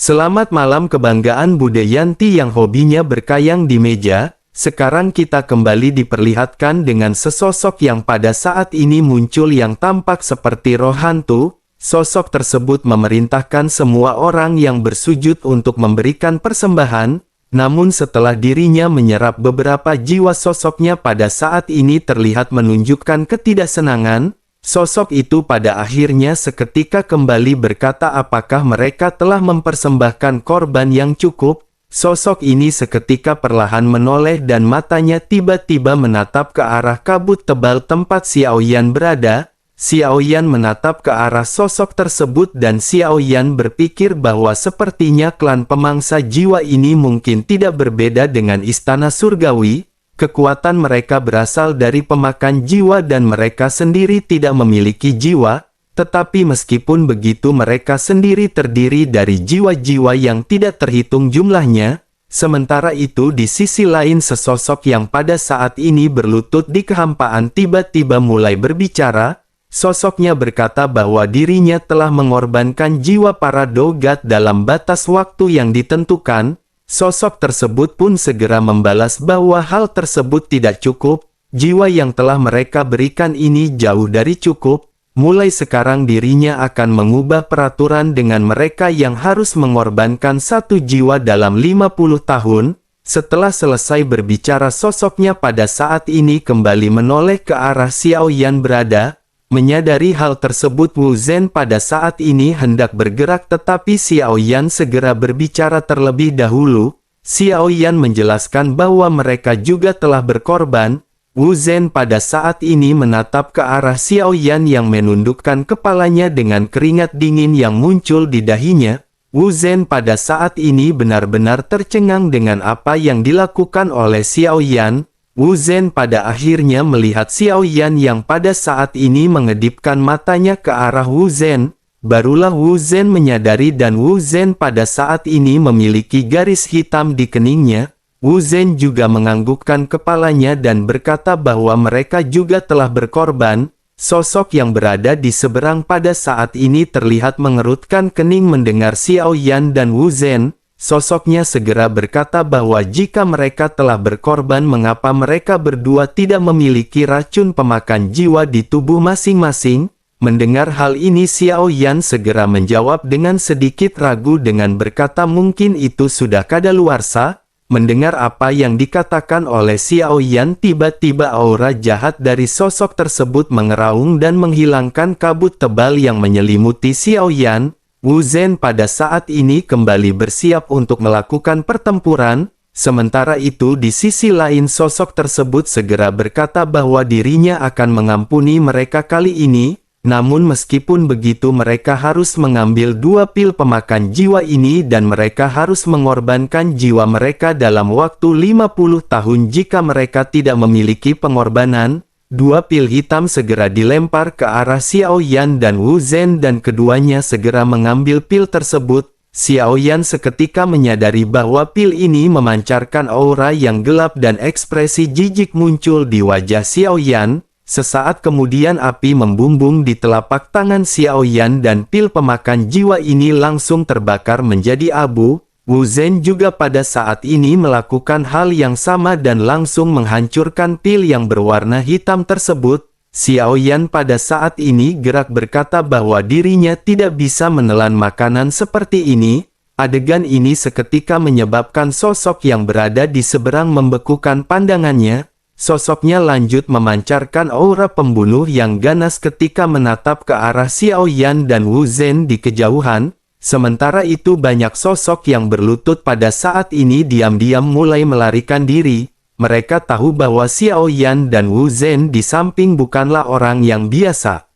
Selamat malam kebanggaan Bude Yanti yang hobinya berkayang di meja. Sekarang kita kembali diperlihatkan dengan sesosok yang pada saat ini muncul yang tampak seperti roh hantu. Sosok tersebut memerintahkan semua orang yang bersujud untuk memberikan persembahan. Namun setelah dirinya menyerap beberapa jiwa, sosoknya pada saat ini terlihat menunjukkan ketidaksenangan. Sosok itu pada akhirnya seketika kembali berkata apakah mereka telah mempersembahkan korban yang cukup. Sosok ini seketika perlahan menoleh dan matanya tiba-tiba menatap ke arah kabut tebal tempat Xiao Yan berada. Xiao Yan menatap ke arah sosok tersebut dan Xiao Yan berpikir bahwa sepertinya klan pemangsa jiwa ini mungkin tidak berbeda dengan istana surgawi. Kekuatan mereka berasal dari pemakan jiwa dan mereka sendiri tidak memiliki jiwa, tetapi meskipun begitu mereka sendiri terdiri dari jiwa-jiwa yang tidak terhitung jumlahnya. Sementara itu di sisi lain sesosok yang pada saat ini berlutut di kehampaan tiba-tiba mulai berbicara. Sosoknya berkata bahwa dirinya telah mengorbankan jiwa para dogat dalam batas waktu yang ditentukan. Sosok tersebut pun segera membalas bahwa hal tersebut tidak cukup. Jiwa yang telah mereka berikan ini jauh dari cukup. Mulai sekarang dirinya akan mengubah peraturan dengan mereka yang harus mengorbankan satu jiwa dalam 50 tahun. Setelah selesai berbicara, sosoknya pada saat ini kembali menoleh ke arah Xiao Yan berada. Menyadari hal tersebut, Wu Zhen pada saat ini hendak bergerak tetapi Xiao Yan segera berbicara terlebih dahulu. Xiao Yan menjelaskan bahwa mereka juga telah berkorban. Wu Zhen pada saat ini menatap ke arah Xiao Yan yang menundukkan kepalanya dengan keringat dingin yang muncul di dahinya. Wu Zhen pada saat ini benar-benar tercengang dengan apa yang dilakukan oleh Xiao Yan. Wu Zhen pada akhirnya melihat Xiao Yan yang pada saat ini mengedipkan matanya ke arah Wu Zhen. Barulah Wu Zhen menyadari dan Wu Zhen pada saat ini memiliki garis hitam di keningnya. Wu Zhen juga menganggukkan kepalanya dan berkata bahwa mereka juga telah berkorban. Sosok yang berada di seberang pada saat ini terlihat mengerutkan kening mendengar Xiao Yan dan Wu Zhen. Sosoknya segera berkata bahwa jika mereka telah berkorban, mengapa mereka berdua tidak memiliki racun pemakan jiwa di tubuh masing-masing? Mendengar hal ini Xiao Yan segera menjawab dengan sedikit ragu dengan berkata mungkin itu sudah kadaluarsa. Mendengar apa yang dikatakan oleh Xiao Yan, tiba-tiba aura jahat dari sosok tersebut mengeraung dan menghilangkan kabut tebal yang menyelimuti Xiao Yan. Wu Zhen pada saat ini kembali bersiap untuk melakukan pertempuran. Sementara itu di sisi lain sosok tersebut segera berkata bahwa dirinya akan mengampuni mereka kali ini. Namun meskipun begitu mereka harus mengambil 2 pil pemakan jiwa ini dan mereka harus mengorbankan jiwa mereka dalam waktu 50 tahun. Jika mereka tidak memiliki pengorbanan, 2 pil hitam segera dilempar ke arah Xiao Yan dan Wu Zhen dan keduanya segera mengambil pil tersebut. Xiao Yan seketika menyadari bahwa pil ini memancarkan aura yang gelap dan ekspresi jijik muncul di wajah Xiao Yan. Sesaat kemudian api membumbung di telapak tangan Xiao Yan dan pil pemakan jiwa ini langsung terbakar menjadi abu. Wu Zhen juga pada saat ini melakukan hal yang sama dan langsung menghancurkan pil yang berwarna hitam tersebut. Xiao Yan pada saat ini gerak berkata bahwa dirinya tidak bisa menelan makanan seperti ini. Adegan ini seketika menyebabkan sosok yang berada di seberang membekukan pandangannya. Sosoknya lanjut memancarkan aura pembunuh yang ganas ketika menatap ke arah Xiao Yan dan Wu Zhen di kejauhan. Sementara itu banyak sosok yang berlutut pada saat ini diam-diam mulai melarikan diri. Mereka tahu bahwa Xiao Yan dan Wu Zhen di samping bukanlah orang yang biasa.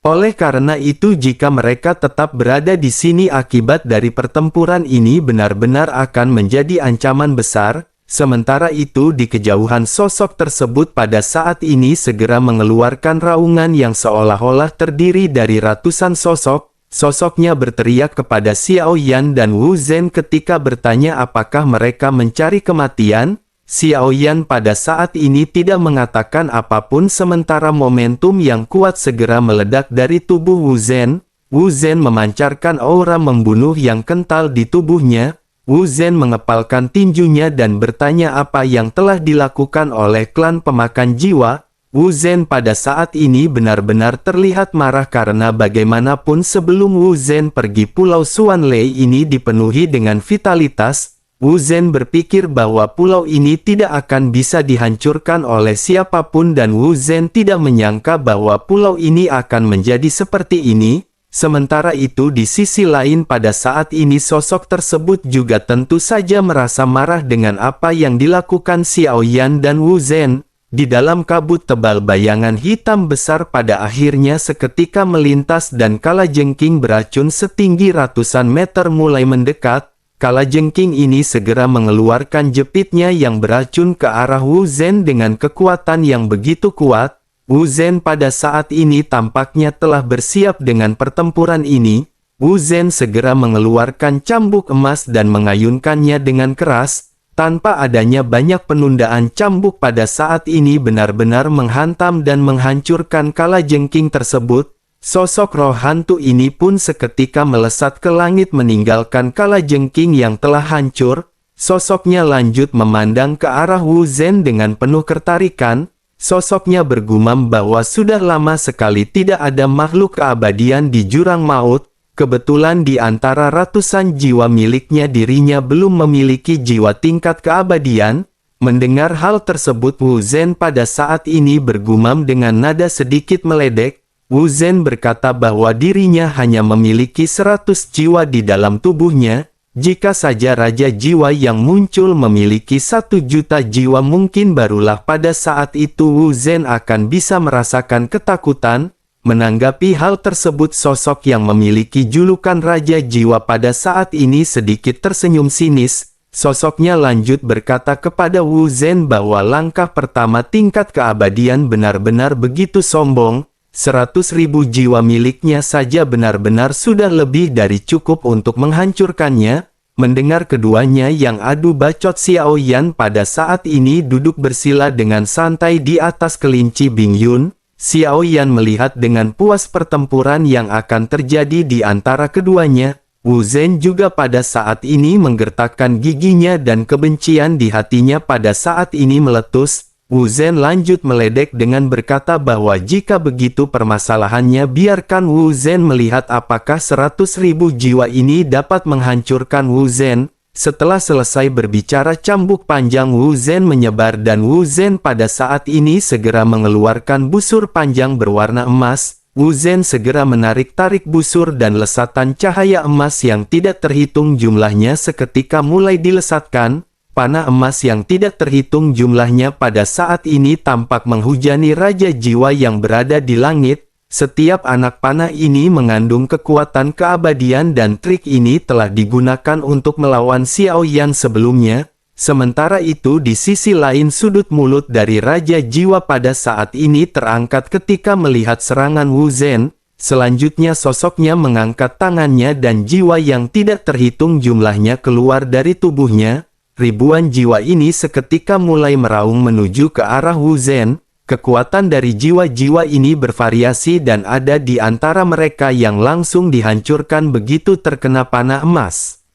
Oleh karena itu jika mereka tetap berada di sini akibat dari pertempuran ini benar-benar akan menjadi ancaman besar. Sementara itu di kejauhan sosok tersebut pada saat ini segera mengeluarkan raungan yang seolah-olah terdiri dari ratusan sosok. Sosoknya berteriak kepada Xiao Yan dan Wu Zhen ketika bertanya apakah mereka mencari kematian. Xiao Yan pada saat ini tidak mengatakan apapun sementara momentum yang kuat segera meledak dari tubuh Wu Zhen. Wu Zhen memancarkan aura membunuh yang kental di tubuhnya. Wu Zhen mengepalkan tinjunya dan bertanya apa yang telah dilakukan oleh klan pemakan jiwa. Wu Zhen pada saat ini benar-benar terlihat marah karena bagaimanapun sebelum Wu Zhen pergi Pulau Xuanlei ini dipenuhi dengan vitalitas. Wu Zhen berpikir bahwa pulau ini tidak akan bisa dihancurkan oleh siapapun dan Wu Zhen tidak menyangka bahwa pulau ini akan menjadi seperti ini. Sementara itu di sisi lain pada saat ini sosok tersebut juga tentu saja merasa marah dengan apa yang dilakukan Xiao Yan dan Wu Zhen. Di dalam kabut tebal bayangan hitam besar pada akhirnya seketika melintas dan kalajengking beracun setinggi ratusan meter mulai mendekat. Kalajengking ini segera mengeluarkan jepitnya yang beracun ke arah Wu Zhen dengan kekuatan yang begitu kuat. Wu Zhen pada saat ini tampaknya telah bersiap dengan pertempuran ini. Wu Zhen segera mengeluarkan cambuk emas dan mengayunkannya dengan keras. Tanpa adanya banyak penundaan, cambuk pada saat ini benar-benar menghantam dan menghancurkan kalajengking tersebut. Sosok roh hantu ini pun seketika melesat ke langit meninggalkan kalajengking yang telah hancur. Sosoknya lanjut memandang ke arah Wu Zhen dengan penuh ketertarikan. Sosoknya bergumam bahwa sudah lama sekali tidak ada makhluk keabadian di jurang maut. Kebetulan di antara ratusan jiwa miliknya dirinya belum memiliki jiwa tingkat keabadian. Mendengar hal tersebut Wu Zhen pada saat ini bergumam dengan nada sedikit meledek. Wu Zhen berkata bahwa dirinya hanya memiliki 100 jiwa di dalam tubuhnya. Jika saja Raja Jiwa yang muncul memiliki 1 juta jiwa mungkin barulah pada saat itu Wu Zhen akan bisa merasakan ketakutan. Menanggapi hal tersebut sosok yang memiliki julukan Raja Jiwa pada saat ini sedikit tersenyum sinis. Sosoknya lanjut berkata kepada Wu Zhen bahwa langkah pertama tingkat keabadian benar-benar begitu sombong. 100.000 jiwa miliknya saja benar-benar sudah lebih dari cukup untuk menghancurkannya. Mendengar keduanya yang adu bacot, Xiao Yan pada saat ini duduk bersila dengan santai di atas kelinci Bing Yun. Xiao Yan melihat dengan puas pertempuran yang akan terjadi di antara keduanya. Wu Zhen juga pada saat ini menggertakkan giginya dan kebencian di hatinya pada saat ini meletus. Wu Zhen lanjut meledek dengan berkata bahwa jika begitu permasalahannya biarkan Wu Zhen melihat apakah 100.000 jiwa ini dapat menghancurkan Wu Zhen. Setelah selesai berbicara cambuk panjang Wu Zhen menyebar dan Wu Zhen pada saat ini segera mengeluarkan busur panjang berwarna emas. Wu Zhen segera menarik-tarik busur dan lesatan cahaya emas yang tidak terhitung jumlahnya seketika mulai dilesatkan. Panah emas yang tidak terhitung jumlahnya pada saat ini tampak menghujani Raja Jiwa yang berada di langit. Setiap anak panah ini mengandung kekuatan keabadian dan trik ini telah digunakan untuk melawan Xiao Yan sebelumnya. Sementara itu di sisi lain sudut mulut dari Raja Jiwa pada saat ini terangkat ketika melihat serangan Wu Zhen. Selanjutnya sosoknya mengangkat tangannya dan jiwa yang tidak terhitung jumlahnya keluar dari tubuhnya. Ribuan jiwa ini seketika mulai meraung menuju ke arah Wu Zhen. Kekuatan dari jiwa-jiwa ini bervariasi dan ada di antara mereka yang langsung dihancurkan begitu terkena panah emas.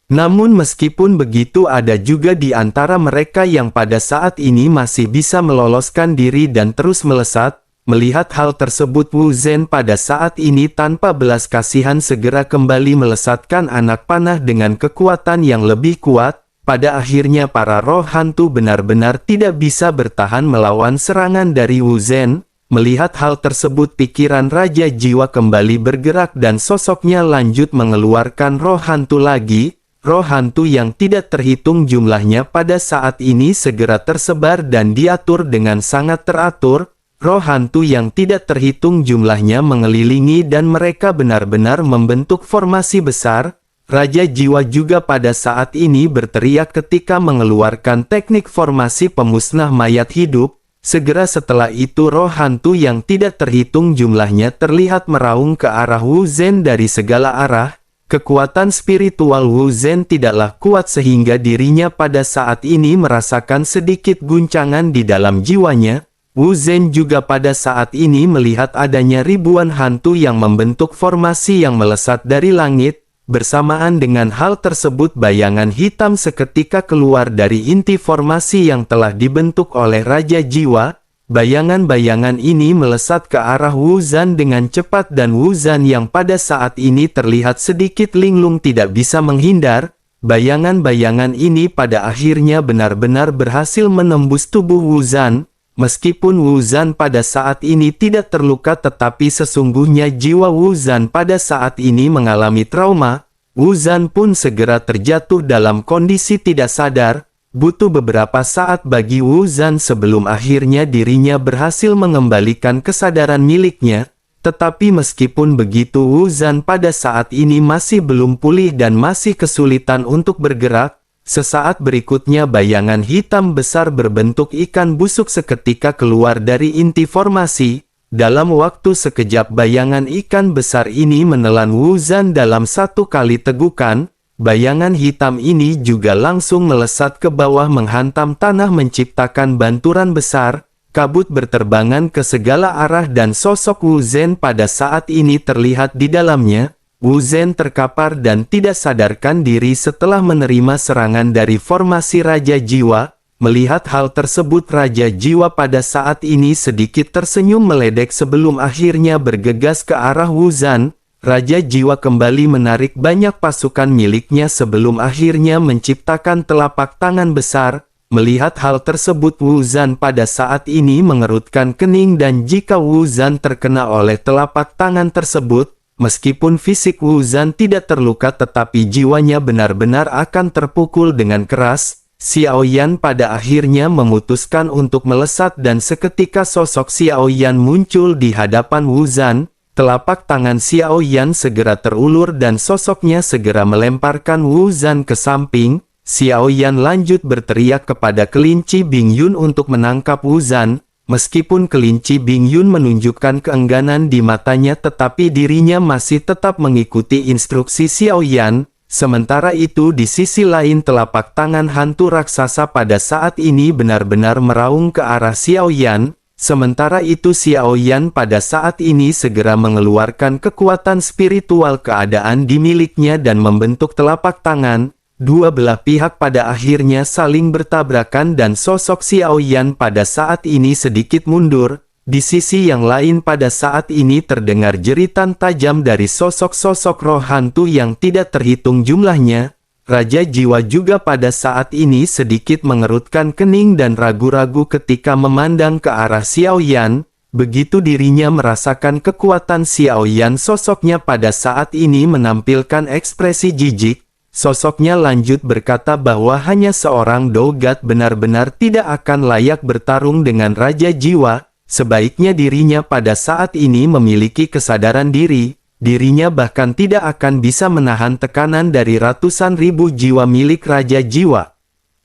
Namun meskipun begitu ada juga di antara mereka yang pada saat ini masih bisa meloloskan diri dan terus melesat. Melihat hal tersebut Wu Zhen pada saat ini tanpa belas kasihan segera kembali melesatkan anak panah dengan kekuatan yang lebih kuat. Pada akhirnya para roh hantu benar-benar tidak bisa bertahan melawan serangan dari Wu Zhen. Melihat hal tersebut pikiran Raja Jiwa kembali bergerak dan sosoknya lanjut mengeluarkan roh hantu lagi. Roh hantu yang tidak terhitung jumlahnya pada saat ini segera tersebar dan diatur dengan sangat teratur. Roh hantu yang tidak terhitung jumlahnya mengelilingi dan mereka benar-benar membentuk formasi besar. Raja Jiwa juga pada saat ini berteriak ketika mengeluarkan teknik formasi pemusnah mayat hidup. Segera setelah itu roh hantu yang tidak terhitung jumlahnya terlihat meraung ke arah Wu Zhen dari segala arah. Kekuatan spiritual Wu Zhen tidaklah kuat sehingga dirinya pada saat ini merasakan sedikit guncangan di dalam jiwanya. Wu Zhen juga pada saat ini melihat adanya ribuan hantu yang membentuk formasi yang melesat dari langit. Bersamaan dengan hal tersebut, bayangan hitam seketika keluar dari inti formasi yang telah dibentuk oleh Raja Jiwa. Bayangan-bayangan ini melesat ke arah Wu Zhen dengan cepat dan Wu Zhen yang pada saat ini terlihat sedikit linglung tidak bisa menghindar. Bayangan-bayangan ini pada akhirnya benar-benar berhasil menembus tubuh Wu Zhen. Meskipun Wu Zhen pada saat ini tidak terluka, tetapi sesungguhnya jiwa Wu Zhen pada saat ini mengalami trauma. Wu Zhen pun segera terjatuh dalam kondisi tidak sadar. Butuh beberapa saat bagi Wu Zhen sebelum akhirnya dirinya berhasil mengembalikan kesadaran miliknya. Tetapi meskipun begitu, Wu Zhen pada saat ini masih belum pulih dan masih kesulitan untuk bergerak. Sesaat berikutnya bayangan hitam besar berbentuk ikan busuk seketika keluar dari inti formasi. Dalam waktu sekejap bayangan ikan besar ini menelan Wu Zhen dalam satu kali tegukan. Bayangan hitam ini juga langsung melesat ke bawah menghantam tanah menciptakan banturan besar. Kabut berterbangan ke segala arah dan sosok Wu Zhen pada saat ini terlihat di dalamnya. Wu Zhen terkapar dan tidak sadarkan diri setelah menerima serangan dari formasi Raja Jiwa. Melihat hal tersebut, Raja Jiwa pada saat ini sedikit tersenyum meledek sebelum akhirnya bergegas ke arah Wu Zhen. Raja Jiwa kembali menarik banyak pasukan miliknya sebelum akhirnya menciptakan telapak tangan besar. Melihat hal tersebut, Wu Zhen pada saat ini mengerutkan kening, dan jika Wu Zhen terkena oleh telapak tangan tersebut, meskipun fisik Wu Zhen tidak terluka tetapi jiwanya benar-benar akan terpukul dengan keras. Xiao Yan pada akhirnya memutuskan untuk melesat dan seketika sosok Xiao Yan muncul di hadapan Wu Zhen. Telapak tangan Xiao Yan segera terulur dan sosoknya segera melemparkan Wu Zhen ke samping. Xiao Yan lanjut berteriak kepada kelinci Bing Yun untuk menangkap Wu Zhen. Meskipun kelinci Bing Yun menunjukkan keengganan di matanya, tetapi dirinya masih tetap mengikuti instruksi Xiao Yan. Sementara itu di sisi lain, telapak tangan hantu raksasa pada saat ini benar-benar meraung ke arah Xiao Yan. Sementara itu Xiao Yan pada saat ini segera mengeluarkan kekuatan spiritual keadaan di miliknya dan membentuk telapak tangan. Dua belah pihak pada akhirnya saling bertabrakan dan sosok Xiao Yan pada saat ini sedikit mundur. Di sisi yang lain pada saat ini terdengar jeritan tajam dari sosok-sosok roh hantu yang tidak terhitung jumlahnya. Raja Jiwa juga pada saat ini sedikit mengerutkan kening dan ragu-ragu ketika memandang ke arah Xiao Yan. Begitu dirinya merasakan kekuatan Xiao Yan, sosoknya pada saat ini menampilkan ekspresi jijik. Sosoknya lanjut berkata bahwa hanya seorang dogat benar-benar tidak akan layak bertarung dengan Raja Jiwa. Sebaiknya dirinya pada saat ini memiliki kesadaran diri. Dirinya bahkan tidak akan bisa menahan tekanan dari ratusan ribu jiwa milik Raja Jiwa.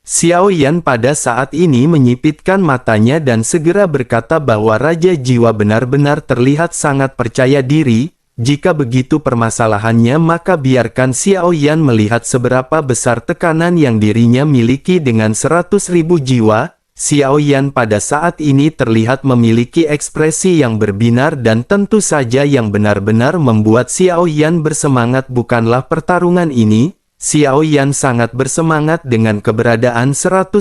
Xiao Yan pada saat ini menyipitkan matanya dan segera berkata bahwa Raja Jiwa benar-benar terlihat sangat percaya diri. Jika begitu permasalahannya, maka biarkan Xiao Yan melihat seberapa besar tekanan yang dirinya miliki dengan 100.000 jiwa. Xiao Yan pada saat ini terlihat memiliki ekspresi yang berbinar dan tentu saja yang benar-benar membuat Xiao Yan bersemangat bukanlah pertarungan ini. Xiao Yan sangat bersemangat dengan keberadaan 100.000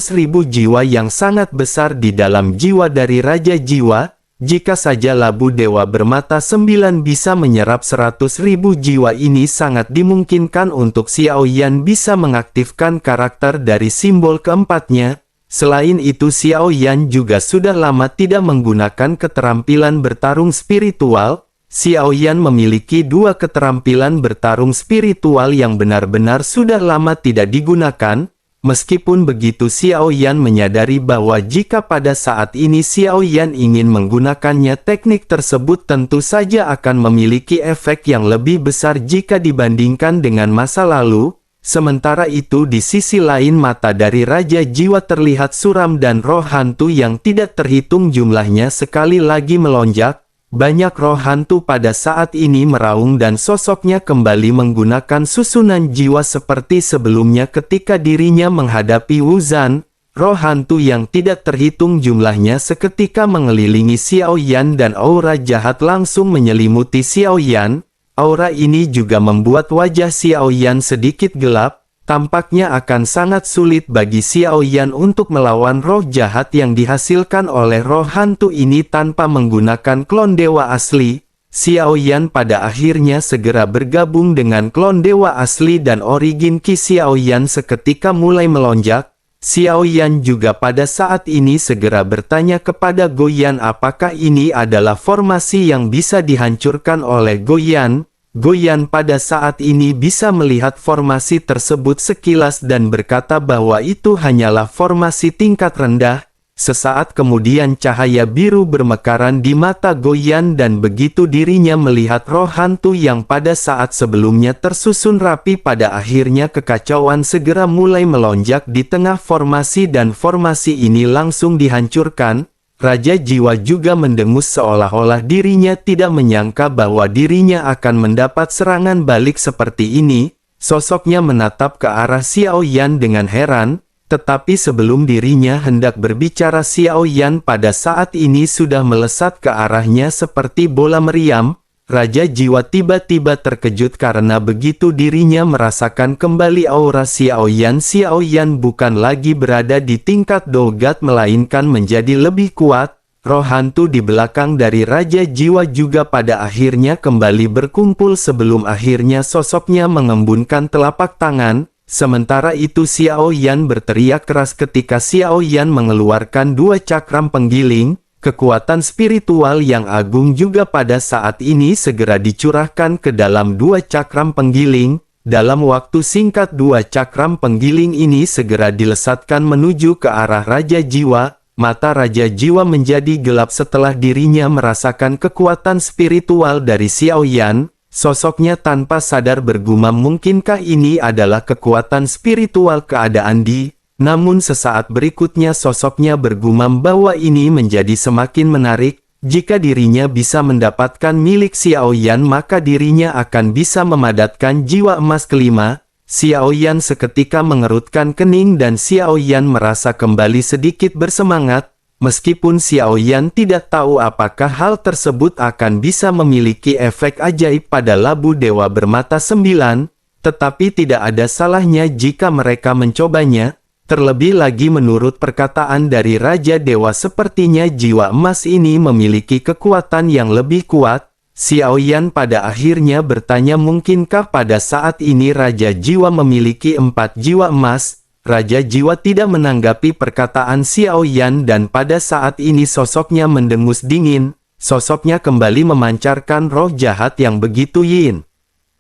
jiwa yang sangat besar di dalam jiwa dari Raja Jiwa. Jika saja labu dewa bermata 9 bisa menyerap 100.000 jiwa ini, sangat dimungkinkan untuk Xiao Yan bisa mengaktifkan karakter dari simbol keempatnya. Selain itu Xiao Yan juga sudah lama tidak menggunakan keterampilan bertarung spiritual. Xiao Yan memiliki dua keterampilan bertarung spiritual yang benar-benar sudah lama tidak digunakan. Meskipun begitu Xiao Yan menyadari bahwa jika pada saat ini Xiao Yan ingin menggunakannya, teknik tersebut tentu saja akan memiliki efek yang lebih besar jika dibandingkan dengan masa lalu. Sementara itu di sisi lain mata dari Raja Jiwa terlihat suram dan roh hantu yang tidak terhitung jumlahnya sekali lagi melonjak. Banyak roh hantu pada saat ini meraung dan sosoknya kembali menggunakan susunan jiwa seperti sebelumnya ketika dirinya menghadapi Wu Zhen. roh hantu yang tidak terhitung jumlahnya seketika mengelilingi Xiao Yan dan aura jahat langsung menyelimuti Xiao Yan. Aura ini juga membuat wajah Xiao Yan sedikit gelap. Tampaknya akan sangat sulit bagi Xiao Yan untuk melawan roh jahat yang dihasilkan oleh roh hantu ini tanpa menggunakan klon dewa asli. Xiao Yan pada akhirnya segera bergabung dengan klon dewa asli dan origin Qi Xiao Yan seketika mulai melonjak. Xiao Yan juga pada saat ini segera bertanya kepada Goyan apakah ini adalah formasi yang bisa dihancurkan oleh Goyan. Goyan pada saat ini bisa melihat formasi tersebut sekilas dan berkata bahwa itu hanyalah formasi tingkat rendah. Sesaat kemudian cahaya biru bermekaran di mata Goyan dan begitu dirinya melihat roh hantu yang pada saat sebelumnya tersusun rapi pada akhirnya kekacauan segera mulai melonjak di tengah formasi dan formasi ini langsung dihancurkan. Raja Jiwa juga mendengus seolah-olah dirinya tidak menyangka bahwa dirinya akan mendapat serangan balik seperti ini. Sosoknya menatap ke arah Xiao Yan dengan heran, tetapi sebelum dirinya hendak berbicara Xiao Yan pada saat ini sudah melesat ke arahnya seperti bola meriam. Raja Jiwa tiba-tiba terkejut karena begitu dirinya merasakan kembali aura Xiao Yan. Xiao Yan bukan lagi berada di tingkat dogat melainkan menjadi lebih kuat. Roh hantu di belakang dari Raja Jiwa juga pada akhirnya kembali berkumpul sebelum akhirnya sosoknya mengembunkan telapak tangan. Sementara itu Xiao Yan berteriak keras ketika Xiao Yan mengeluarkan dua cakram penggiling. Kekuatan spiritual yang agung juga pada saat ini segera dicurahkan ke dalam dua cakram penggiling. Dalam waktu singkat dua cakram penggiling ini segera dilesatkan menuju ke arah Raja Jiwa. Mata Raja Jiwa menjadi gelap setelah dirinya merasakan kekuatan spiritual dari Xiao Yan. Sosoknya tanpa sadar bergumam mungkinkah ini adalah kekuatan spiritual keadaan di... Namun sesaat berikutnya sosoknya bergumam bahwa ini menjadi semakin menarik. Jika dirinya bisa mendapatkan milik Xiao Yan maka dirinya akan bisa memadatkan jiwa emas kelima. Xiao Yan seketika mengerutkan kening dan Xiao Yan merasa kembali sedikit bersemangat. Meskipun Xiao Yan tidak tahu apakah hal tersebut akan bisa memiliki efek ajaib pada labu dewa bermata 9, tetapi tidak ada salahnya jika mereka mencobanya. Terlebih lagi menurut perkataan dari Raja Dewa sepertinya jiwa emas ini memiliki kekuatan yang lebih kuat. Xiao Yan pada akhirnya bertanya mungkinkah pada saat ini Raja Jiwa memiliki 4 jiwa emas. Raja Jiwa tidak menanggapi perkataan Xiao Yan dan pada saat ini sosoknya mendengus dingin. Sosoknya kembali memancarkan roh jahat yang begitu yin.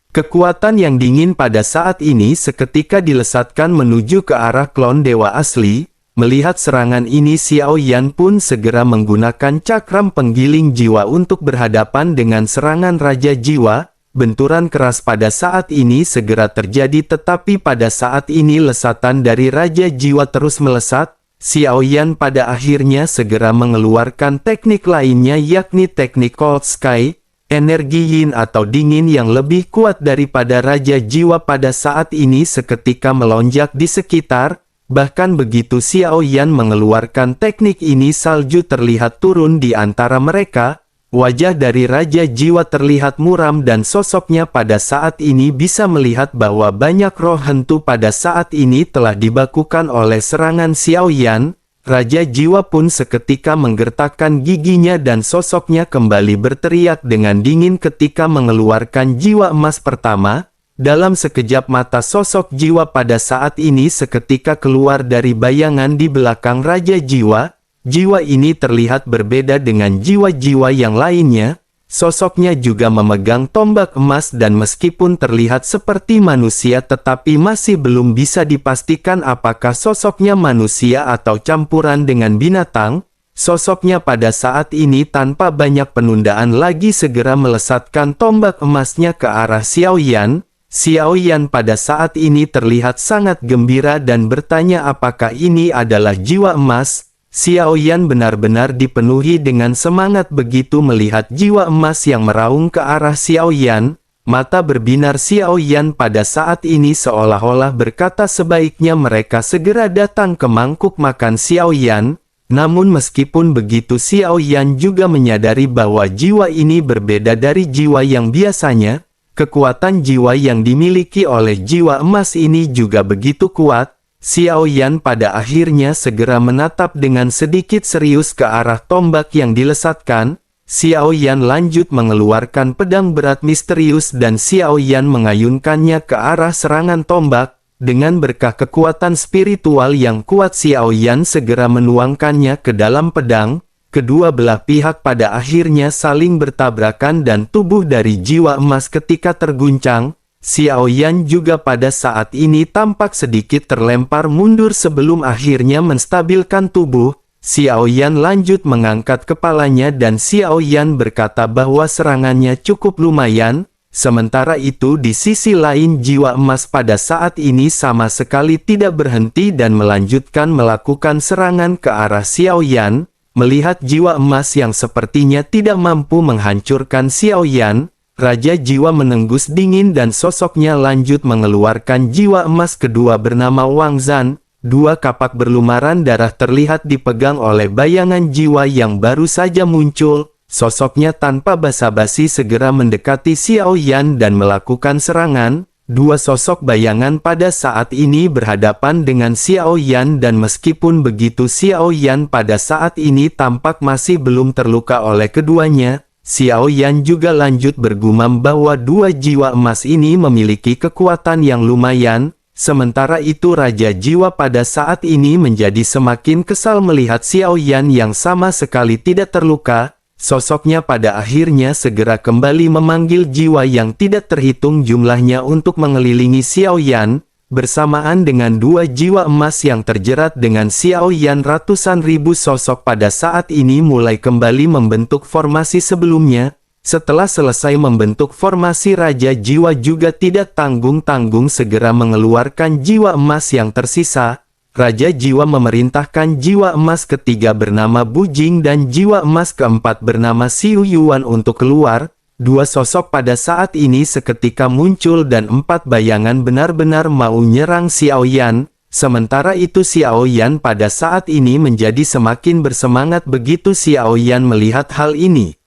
Kekuatan yang dingin pada saat ini seketika dilesatkan menuju ke arah klon dewa asli. Melihat serangan ini Xiao Yan pun segera menggunakan cakram penggiling jiwa untuk berhadapan dengan serangan Raja Jiwa. Benturan keras pada saat ini segera terjadi tetapi pada saat ini lesatan dari Raja Jiwa terus melesat. Xiao Yan pada akhirnya segera mengeluarkan teknik lainnya yakni teknik Cold Sky. Energi yin atau dingin yang lebih kuat daripada Raja Jiwa pada saat ini seketika melonjak di sekitar. Bahkan begitu Xiao Yan mengeluarkan teknik ini salju terlihat turun di antara mereka. Wajah dari Raja Jiwa terlihat muram dan sosoknya pada saat ini bisa melihat bahwa banyak roh hantu pada saat ini telah dibakukan oleh serangan Xiao Yan. Raja Jiwa pun seketika menggertakkan giginya dan sosoknya kembali berteriak dengan dingin ketika mengeluarkan jiwa emas pertama. Dalam sekejap mata sosok jiwa pada saat ini seketika keluar dari bayangan di belakang Raja Jiwa. Jiwa ini terlihat berbeda dengan jiwa-jiwa yang lainnya. Sosoknya juga memegang tombak emas dan meskipun terlihat seperti manusia tetapi masih belum bisa dipastikan apakah sosoknya manusia atau campuran dengan binatang. Sosoknya pada saat ini tanpa banyak penundaan lagi segera melesatkan tombak emasnya ke arah Xiao Yan. Xiao Yan pada saat ini terlihat sangat gembira dan bertanya apakah ini adalah jiwa emas. Xiao Yan benar-benar dipenuhi dengan semangat begitu melihat jiwa emas yang meraung ke arah Xiao Yan. Mata berbinar Xiao Yan pada saat ini seolah-olah berkata sebaiknya mereka segera datang ke mangkuk makan Xiao Yan. Namun meskipun begitu Xiao Yan juga menyadari bahwa jiwa ini berbeda dari jiwa yang biasanya. Kekuatan jiwa yang dimiliki oleh jiwa emas ini juga begitu kuat. Xiao Yan pada akhirnya segera menatap dengan sedikit serius ke arah tombak yang dilesatkan. Xiao Yan lanjut mengeluarkan pedang berat misterius dan Xiao Yan mengayunkannya ke arah serangan tombak. Dengan berkah kekuatan spiritual yang kuat Xiao Yan segera menuangkannya ke dalam pedang. Kedua belah pihak pada akhirnya saling bertabrakan dan tubuh dari jiwa emas ketika terguncang. Xiao Yan juga pada saat ini tampak sedikit terlempar mundur sebelum akhirnya menstabilkan tubuh. Xiao Yan lanjut mengangkat kepalanya dan Xiao Yan berkata bahwa serangannya cukup lumayan. Sementara itu di sisi lain jiwa emas pada saat ini sama sekali tidak berhenti dan melanjutkan melakukan serangan ke arah Xiao Yan. Melihat jiwa emas yang sepertinya tidak mampu menghancurkan Xiao Yan, Raja Jiwa menenggus dingin dan sosoknya lanjut mengeluarkan jiwa emas kedua bernama Wang Zan. Dua kapak berlumaran darah terlihat dipegang oleh bayangan jiwa yang baru saja muncul. Sosoknya tanpa basa-basi segera mendekati Xiao Yan dan melakukan serangan. Dua sosok bayangan pada saat ini berhadapan dengan Xiao Yan dan meskipun begitu Xiao Yan pada saat ini tampak masih belum terluka oleh keduanya. Xiao Yan juga lanjut bergumam bahwa dua jiwa emas ini memiliki kekuatan yang lumayan. Sementara itu Raja Jiwa pada saat ini menjadi semakin kesal melihat Xiao Yan yang sama sekali tidak terluka. Sosoknya pada akhirnya segera kembali memanggil jiwa yang tidak terhitung jumlahnya untuk mengelilingi Xiao Yan. Bersamaan dengan dua jiwa emas yang terjerat dengan Xiao Yan, ratusan ribu sosok pada saat ini mulai kembali membentuk formasi sebelumnya. Setelah selesai membentuk formasi, Raja Jiwa juga tidak tanggung-tanggung segera mengeluarkan jiwa emas yang tersisa. Raja Jiwa memerintahkan jiwa emas ketiga bernama Bu Jing dan jiwa emas keempat bernama Xiu Yuan untuk keluar. Dua sosok pada saat ini seketika muncul dan empat bayangan benar-benar mau nyerang Xiao Yan. Sementara itu Xiao Yan pada saat ini menjadi semakin bersemangat begitu Xiao Yan melihat hal ini.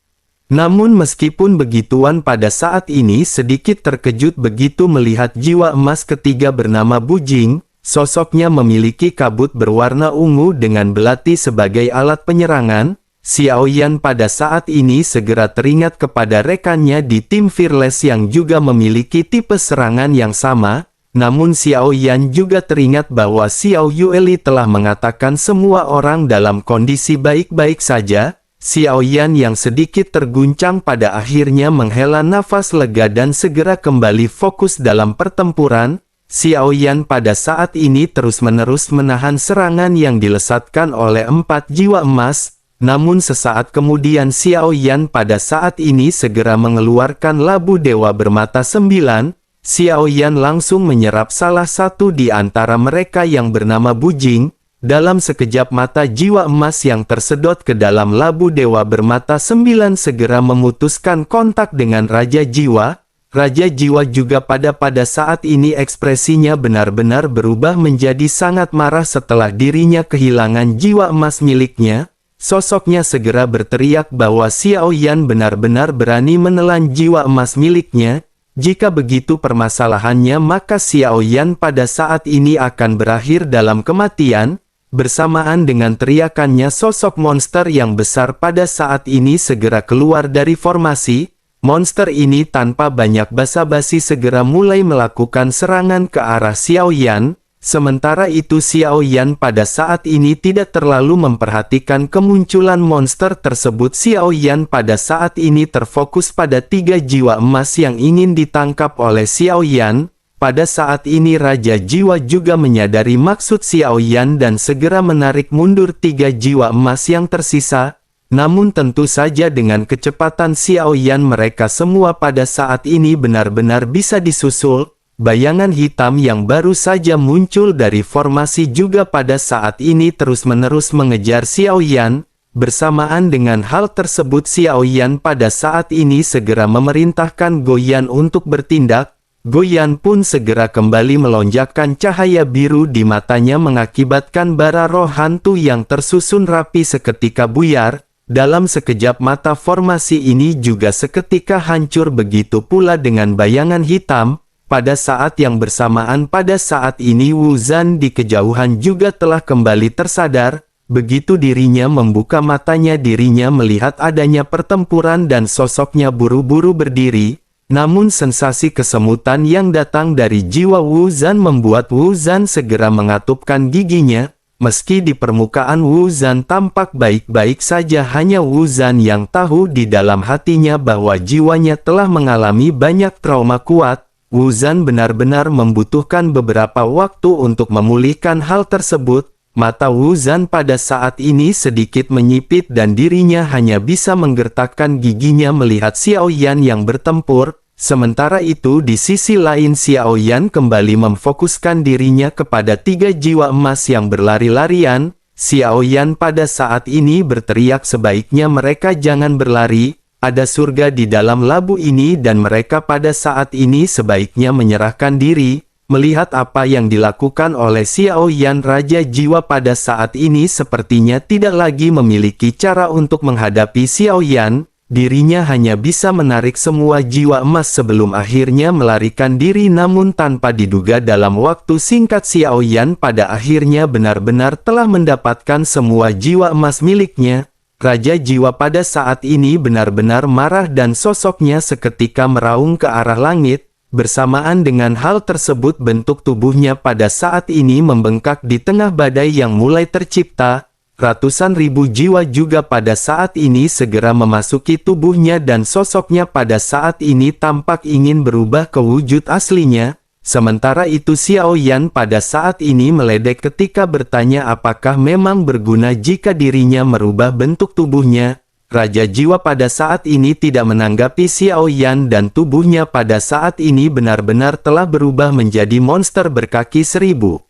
Namun meskipun begituan pada saat ini sedikit terkejut begitu melihat jiwa emas ketiga bernama Bu Jing. Sosoknya memiliki kabut berwarna ungu dengan belati sebagai alat penyerangan. Xiao Yan pada saat ini segera teringat kepada rekannya di tim Fearless yang juga memiliki tipe serangan yang sama. Namun Xiao Yan juga teringat bahwa Xiao Yueli telah mengatakan semua orang dalam kondisi baik-baik saja. Xiao Yan yang sedikit terguncang pada akhirnya menghela nafas lega dan segera kembali fokus dalam pertempuran. Xiao Yan pada saat ini terus-menerus menahan serangan yang dilesatkan oleh empat jiwa emas. Namun sesaat kemudian Xiao Yan pada saat ini segera mengeluarkan labu dewa bermata 9. Xiao Yan langsung menyerap salah satu di antara mereka yang bernama Bu Jing. Dalam sekejap mata jiwa emas yang tersedot ke dalam labu dewa bermata 9 segera memutuskan kontak dengan Raja Jiwa. Raja Jiwa juga pada saat ini ekspresinya benar-benar berubah menjadi sangat marah setelah dirinya kehilangan jiwa emas miliknya. Sosoknya segera berteriak bahwa Xiao Yan benar-benar berani menelan jiwa emas miliknya. Jika begitu permasalahannya maka Xiao Yan pada saat ini akan berakhir dalam kematian. Bersamaan dengan teriakannya sosok monster yang besar pada saat ini segera keluar dari formasi. Monster ini tanpa banyak basa-basi segera mulai melakukan serangan ke arah Xiao Yan. Sementara itu Xiao Yan pada saat ini tidak terlalu memperhatikan kemunculan monster tersebut. Xiao Yan pada saat ini terfokus pada tiga jiwa emas yang ingin ditangkap oleh Xiao Yan. Pada saat ini Raja Jiwa juga menyadari maksud Xiao Yan dan segera menarik mundur tiga jiwa emas yang tersisa. Namun tentu saja dengan kecepatan Xiao Yan mereka semua pada saat ini benar-benar bisa disusul. Bayangan hitam yang baru saja muncul dari formasi juga pada saat ini terus-menerus mengejar Xiao Yan. Bersamaan dengan hal tersebut, Xiao Yan pada saat ini segera memerintahkan Goyan untuk bertindak. Goyan pun segera kembali melonjakkan cahaya biru di matanya mengakibatkan bara roh hantu yang tersusun rapi seketika buyar. Dalam sekejap mata formasi ini juga seketika hancur, begitu pula dengan bayangan hitam. Pada saat yang bersamaan pada saat ini Wu Zan di kejauhan juga telah kembali tersadar. Begitu dirinya membuka matanya, dirinya melihat adanya pertempuran dan sosoknya buru-buru berdiri. Namun sensasi kesemutan yang datang dari jiwa Wu Zan membuat Wu Zan segera mengatupkan giginya. Meski di permukaan Wu Zan tampak baik-baik saja, hanya Wu Zan yang tahu di dalam hatinya bahwa jiwanya telah mengalami banyak trauma kuat. Wu Zan benar-benar membutuhkan beberapa waktu untuk memulihkan hal tersebut. Mata Wu Zan pada saat ini sedikit menyipit dan dirinya hanya bisa menggertakkan giginya melihat Xiao Yan yang bertempur. Sementara itu di sisi lain Xiao Yan kembali memfokuskan dirinya kepada 3 jiwa emas yang berlari-larian. Xiao Yan pada saat ini berteriak sebaiknya mereka jangan berlari. Ada surga di dalam labu ini dan mereka pada saat ini sebaiknya menyerahkan diri. Melihat apa yang dilakukan oleh Xiao Yan, Raja Jiwa pada saat ini sepertinya tidak lagi memiliki cara untuk menghadapi Xiao Yan. Dirinya hanya bisa menarik semua jiwa emas sebelum akhirnya melarikan diri, namun tanpa diduga dalam waktu singkat Xiao Yan pada akhirnya benar-benar telah mendapatkan semua jiwa emas miliknya. Raja Jiwa pada saat ini benar-benar marah dan sosoknya seketika meraung ke arah langit. Bersamaan dengan hal tersebut bentuk tubuhnya pada saat ini membengkak di tengah badai yang mulai tercipta. Ratusan ribu jiwa juga pada saat ini segera memasuki tubuhnya dan sosoknya pada saat ini tampak ingin berubah ke wujud aslinya. Sementara itu Xiao Yan pada saat ini meledek ketika bertanya apakah memang berguna jika dirinya merubah bentuk tubuhnya. Raja Jiwa pada saat ini tidak menanggapi Xiao Yan dan tubuhnya pada saat ini benar-benar telah berubah menjadi monster berkaki 1000.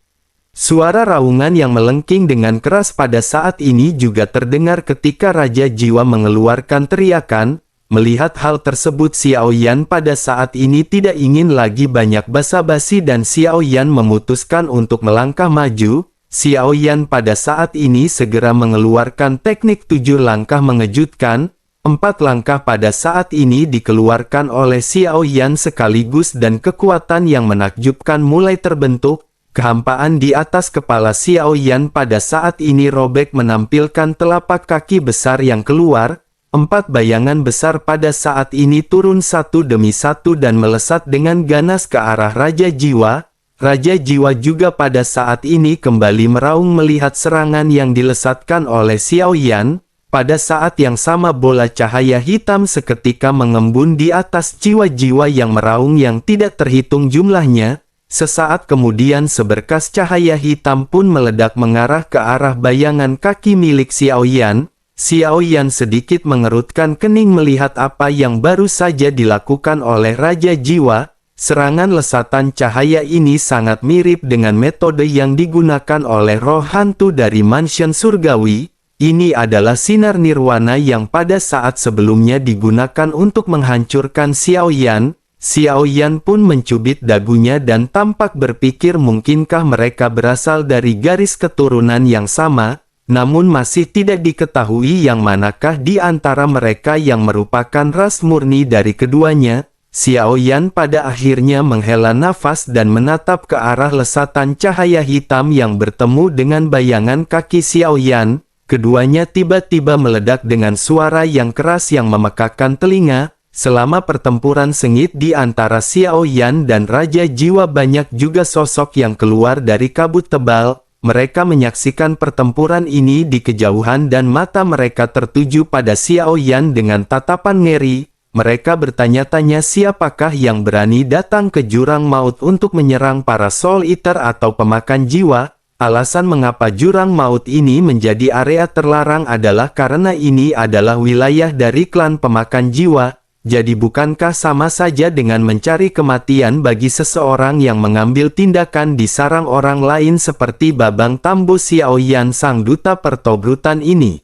Suara raungan yang melengking dengan keras pada saat ini juga terdengar ketika Raja Jiwa mengeluarkan teriakan. Melihat hal tersebut Xiao Yan pada saat ini tidak ingin lagi banyak basa-basi dan Xiao Yan memutuskan untuk melangkah maju. Xiao Yan pada saat ini segera mengeluarkan teknik 7 langkah mengejutkan. 4 langkah pada saat ini dikeluarkan oleh Xiao Yan sekaligus dan kekuatan yang menakjubkan mulai terbentuk. Kehampaan di atas kepala Xiao Yan pada saat ini robek menampilkan telapak kaki besar yang keluar. 4 bayangan besar pada saat ini turun satu demi satu dan melesat dengan ganas ke arah Raja Jiwa. Raja Jiwa juga pada saat ini kembali meraung melihat serangan yang dilesatkan oleh Xiao Yan. Pada saat yang sama bola cahaya hitam seketika mengembun di atas jiwa-jiwa yang meraung yang tidak terhitung jumlahnya. Sesaat kemudian seberkas cahaya hitam pun meledak mengarah ke arah bayangan kaki milik Xiao Yan. Xiao Yan sedikit mengerutkan kening melihat apa yang baru saja dilakukan oleh Raja Jiwa. Serangan lesatan cahaya ini sangat mirip dengan metode yang digunakan oleh roh hantu dari mansion surgawi. Ini adalah sinar nirwana yang pada saat sebelumnya digunakan untuk menghancurkan Xiao Yan. Xiao Yan pun mencubit dagunya dan tampak berpikir mungkinkah mereka berasal dari garis keturunan yang sama. Namun masih tidak diketahui yang manakah di antara mereka yang merupakan ras murni dari keduanya. Xiao Yan pada akhirnya menghela nafas dan menatap ke arah lesatan cahaya hitam yang bertemu dengan bayangan kaki Xiao Yan. Keduanya tiba-tiba meledak dengan suara yang keras yang memekakkan telinga. Selama pertempuran sengit di antara Xiao Yan dan Raja Jiwa banyak juga sosok yang keluar dari kabut tebal. Mereka menyaksikan pertempuran ini di kejauhan dan mata mereka tertuju pada Xiao Yan dengan tatapan ngeri. Mereka bertanya-tanya siapakah yang berani datang ke jurang maut untuk menyerang para Soul Eater atau pemakan jiwa. Alasan mengapa jurang maut ini menjadi area terlarang adalah karena ini adalah wilayah dari klan pemakan jiwa. Jadi bukankah sama saja dengan mencari kematian bagi seseorang yang mengambil tindakan di sarang orang lain seperti Babang Tambo Xiao Yan sang duta pertobrutan ini?